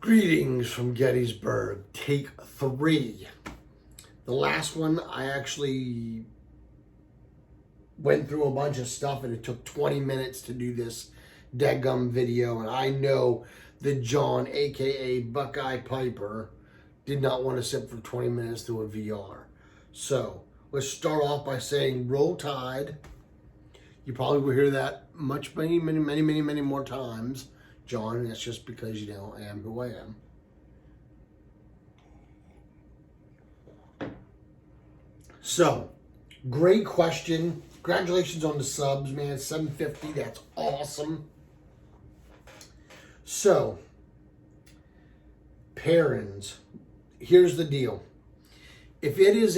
Greetings from Gettysburg, take 3. The last one, I actually went through a bunch of stuff and it took 20 minutes to do this dadgum video. And I know that John, aka Buckeye Piper, did not want to sit for 20 minutes through a VR. So let's start off by saying roll tide. You probably will hear that many more times, John, and that's just because, you know, I am who I am. So, great question. Congratulations on the subs, man. 750, that's awesome. So, pairings. Here's the deal. If it is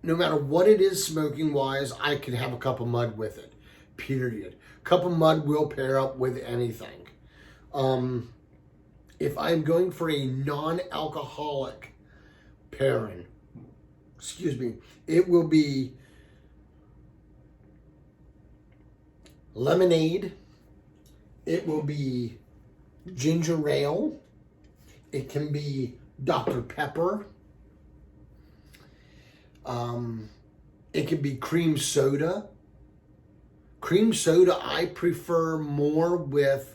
no matter what it is smoking-wise, I could have a cup of mud with it, period. Cup of mud will pair up with anything. If I'm going for a non-alcoholic pairing, it will be lemonade, it will be ginger ale, it can be Dr. Pepper, it can be cream soda. Cream soda I prefer more with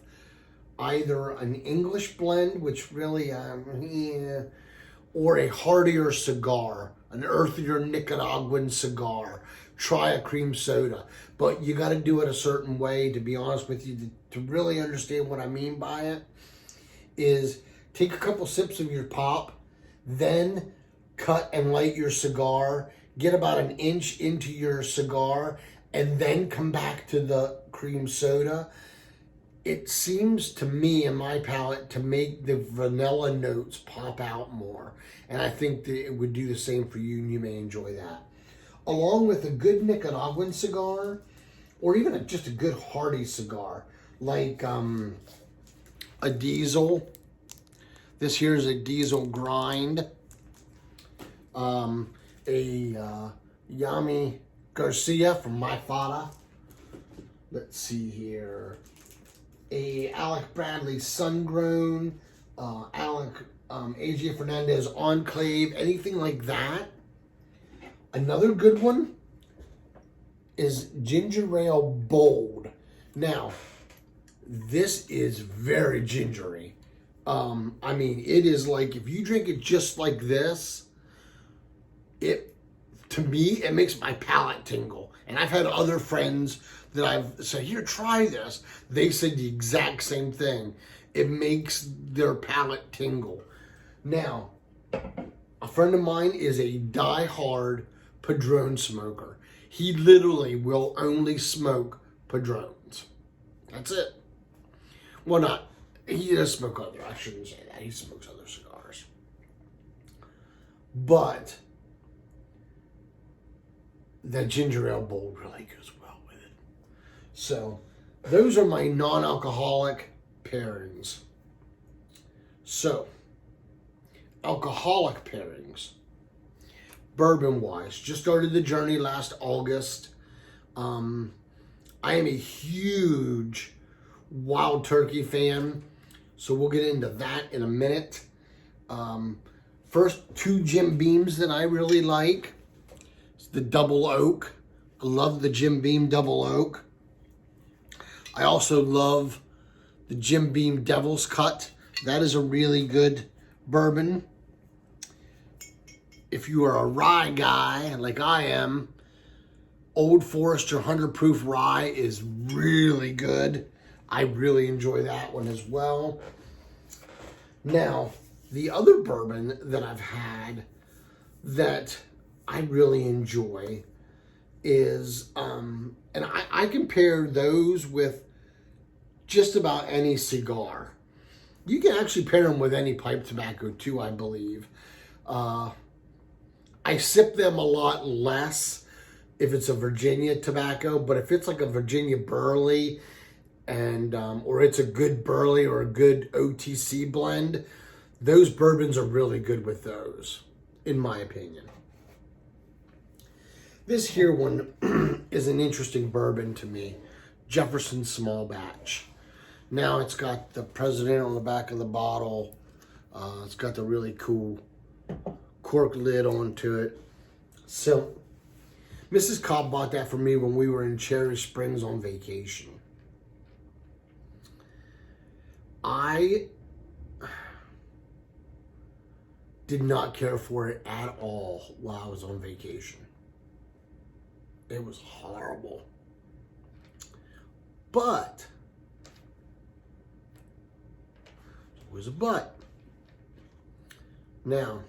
either an English blend, which really, or a heartier cigar, an earthier Nicaraguan cigar. Try a cream soda, but you got to do it a certain way. To be honest with you, to really understand what I mean by it, is take a couple sips of your pop, then cut and light your cigar, get about an inch into your cigar, and then come back to the cream soda. It seems to me, in my palate, to make the vanilla notes pop out more. And I think that it would do the same for you, and you may enjoy that. Along with a good Nicaraguan cigar, or even just a good hearty cigar, like a Diesel. This here is a Diesel grind. A Yami Garcia from My Fada. Let's see here. A Alec Bradley Sungrown, AJ Fernandez Enclave, anything like that. Another good one is Ginger Ale Bold. Now, this is very gingery. I mean, it is like, if you drink it just like this, to me, it makes my palate tingle. And I've had other friends that I've said, here, try this. They said the exact same thing. It makes their palate tingle. Now, a friend of mine is a die-hard Padron smoker. He literally will only smoke Padrones. That's it. Well, he does smoke other, I shouldn't say that. He smokes other cigars. But that ginger ale bold really goes well with it. So those are my non-alcoholic pairings. So alcoholic pairings, bourbon wise, just started the journey last August. I am a huge Wild Turkey fan, so we'll get into that in a minute. First 2 Jim Beams that I really like. The Double Oak. I love the Jim Beam Double Oak. I also love the Jim Beam Devil's Cut. That is a really good bourbon. If you are a rye guy, like I am, Old Forester 100 Proof Rye is really good. I really enjoy that one as well. Now, the other bourbon that I've had that I really enjoy is, and I compare those with just about any cigar. You can actually pair them with any pipe tobacco too, I believe. I sip them a lot less if it's a Virginia tobacco, but if it's like a Virginia Burley, and or it's a good Burley or a good OTC blend, those bourbons are really good with those, in my opinion. This here one is an interesting bourbon to me. Jefferson Small Batch. Now it's got the president on the back of the bottle. It's got the really cool cork lid onto it. So Mrs. Cobb bought that for me when we were in Cherry Springs on vacation. I did not care for it at all while I was on vacation. It was horrible. But, it was a but. Now,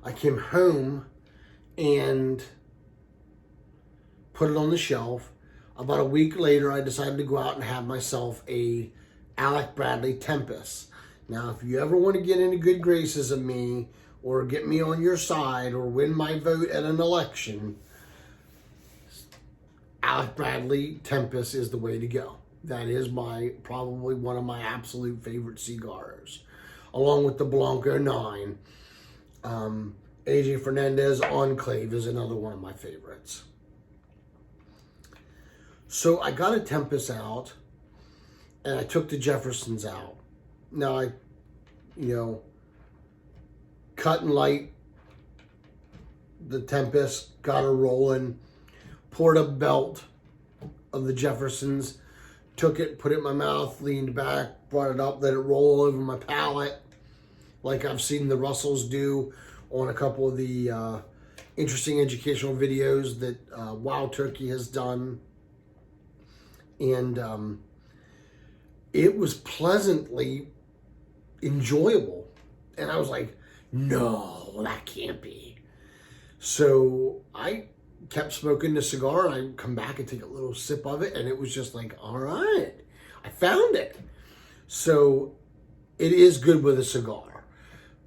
I came home and put it on the shelf. About a week later, I decided to go out and have myself a Alec Bradley Tempest. Now, if you ever want to get into good graces of me or get me on your side or win my vote at an election, Alec Bradley Tempest is the way to go. That is probably one of my absolute favorite cigars, along with the Blanco 9. AJ Fernandez Enclave is another one of my favorites. So I got a Tempest out, and I took the Jeffersons out. Now I, cut and light the Tempest, got her rolling, poured a belt of the Jeffersons, took it, put it in my mouth, leaned back, brought it up, let it roll over my palate, like I've seen the Russells do on a couple of the interesting educational videos that Wild Turkey has done. And it was pleasantly enjoyable. And I was like, no, that can't be. So I kept smoking the cigar, and I'd come back and take a little sip of it, and it was just like, all right, I found it. So it is good with a cigar.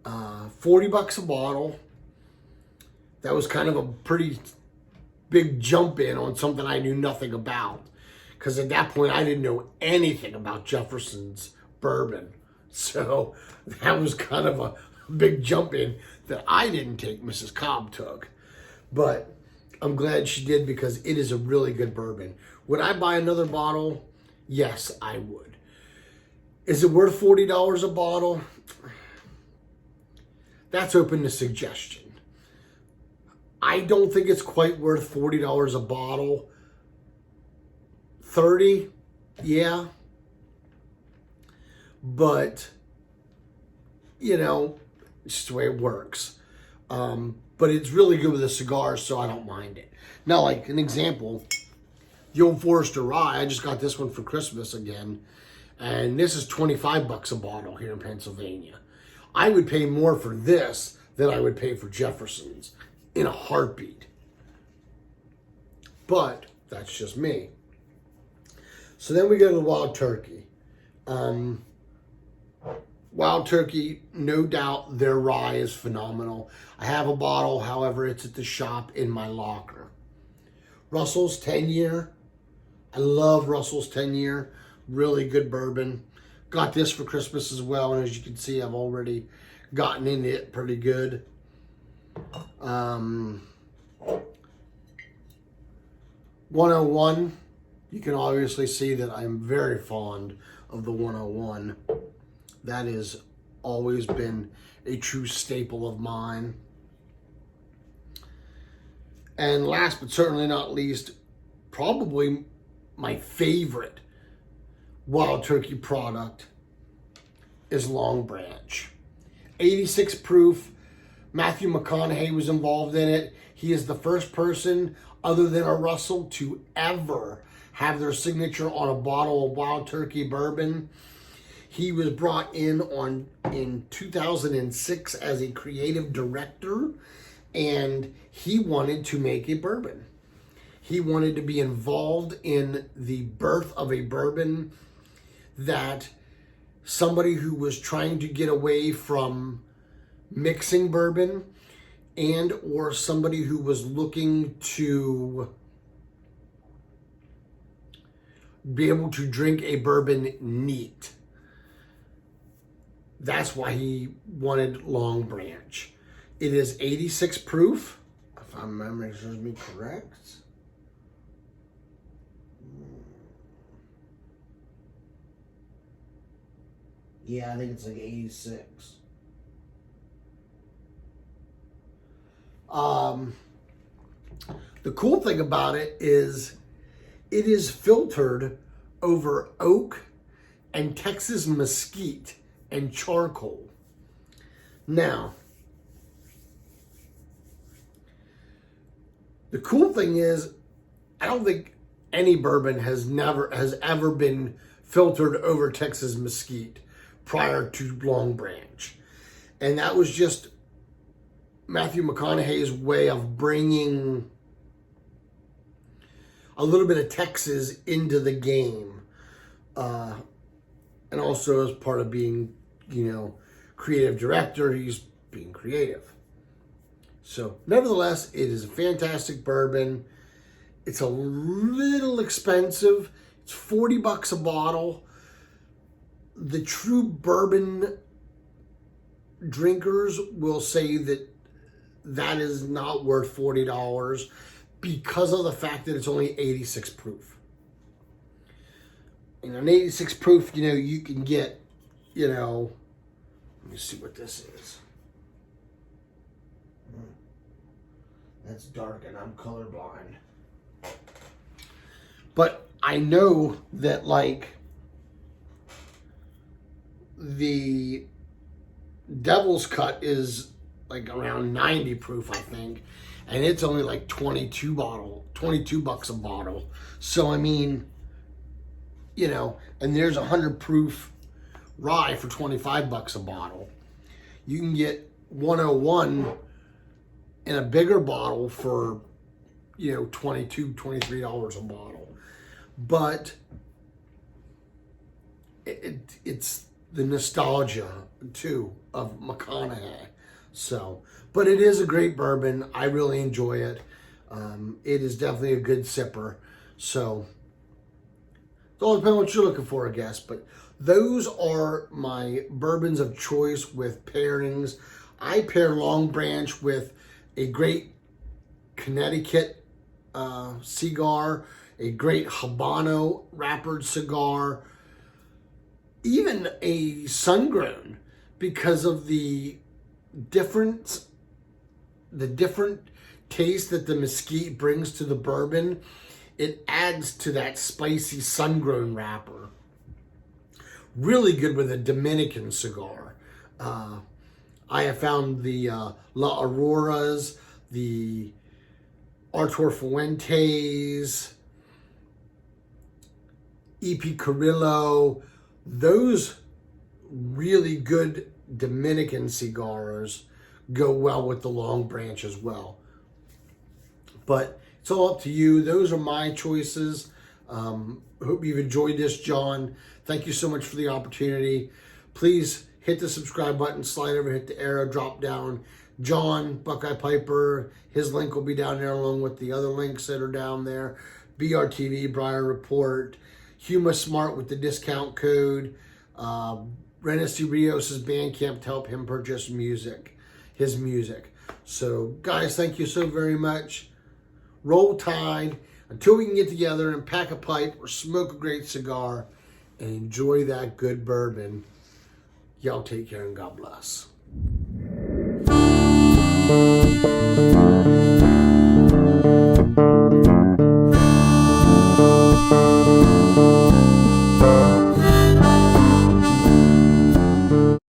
$40 a bottle. That was kind of a pretty big jump in on something I knew nothing about. Because at that point, I didn't know anything about Jefferson's bourbon. So that was kind of a big jump in that I didn't take, Mrs. Cobb took. But I'm glad she did, because it is a really good bourbon. Would I buy another bottle? Yes, I would. Is it worth $40 a bottle? That's open to suggestion. I don't think it's quite worth $40 a bottle. $30, yeah. But, it's just the way it works. But it's really good with a cigar, so I don't mind it. Now, like an example, the Old Forester Rye, I just got this one for Christmas again. And this is $25 a bottle here in Pennsylvania. I would pay more for this than I would pay for Jefferson's in a heartbeat. But that's just me. So then we go to the Wild Turkey. Wild Turkey, no doubt their rye is phenomenal. I have a bottle, however, it's at the shop in my locker. Russell's 10-year. I love Russell's 10-year. Really good bourbon. Got this for Christmas as well, and as you can see, I've already gotten into it pretty good. 101. You can obviously see that I'm very fond of the 101. That has always been a true staple of mine. And last but certainly not least, probably my favorite Wild Turkey product is Long Branch. 86 proof. Matthew McConaughey was involved in it. He is the first person other than a Russell to ever have their signature on a bottle of Wild Turkey bourbon. He was brought in 2006 as a creative director, and he wanted to make a bourbon. He wanted to be involved in the birth of a bourbon that somebody who was trying to get away from mixing bourbon and or somebody who was looking to be able to drink a bourbon neat. That's why he wanted Long Branch. It is 86 proof, if my memory serves me correct. Yeah, I think it's like 86. The cool thing about it is filtered over oak and Texas mesquite and charcoal. Now, the cool thing is, I don't think any bourbon has ever been filtered over Texas mesquite prior to Long Branch. And that was just Matthew McConaughey's way of bringing a little bit of Texas into the game. And also as part of being, creative director, he's being creative. So, nevertheless, it is a fantastic bourbon. It's a little expensive. It's $40 a bottle. The true bourbon drinkers will say that is not worth $40 because of the fact that it's only 86 proof. And an 86 proof, you can get, let me see what this is. That's dark and I'm colorblind. But I know that, the Devil's Cut is around 90 proof, I think. And it's only $22 a bottle. So, and there's 100 proof rye for $25 a bottle. You can get 101 in a bigger bottle for, $22, $23 a bottle. But it's the nostalgia, too, of McConaughey. So, but it is a great bourbon. I really enjoy it. It is definitely a good sipper. So, it all depends on what you're looking for, I guess. But those are my bourbons of choice with pairings. I pair Long Branch with a great Connecticut cigar, a great Habano wrappered cigar, even a sun-grown, because of the different taste that the mesquite brings to the bourbon. It adds to that spicy sun-grown wrapper. Really good with a Dominican cigar. I have found the La Auroras, the Artur Fuentes, E.P. Carrillo, those really good Dominican cigars go well with the Long Branch as well. But it's all up to you. Those are my choices. Hope you've enjoyed this, John. Thank you so much for the opportunity. Please hit the subscribe button, slide over, hit the arrow, drop down. John, Buckeye Piper, his link will be down there along with the other links that are down there. BRTV, Briar Report, HumiSmart with the discount code. Renssy Rios' Bandcamp to help him purchase his music. So, guys, thank you so very much. Roll Tide until we can get together and pack a pipe or smoke a great cigar and enjoy that good bourbon. Y'all take care and God bless.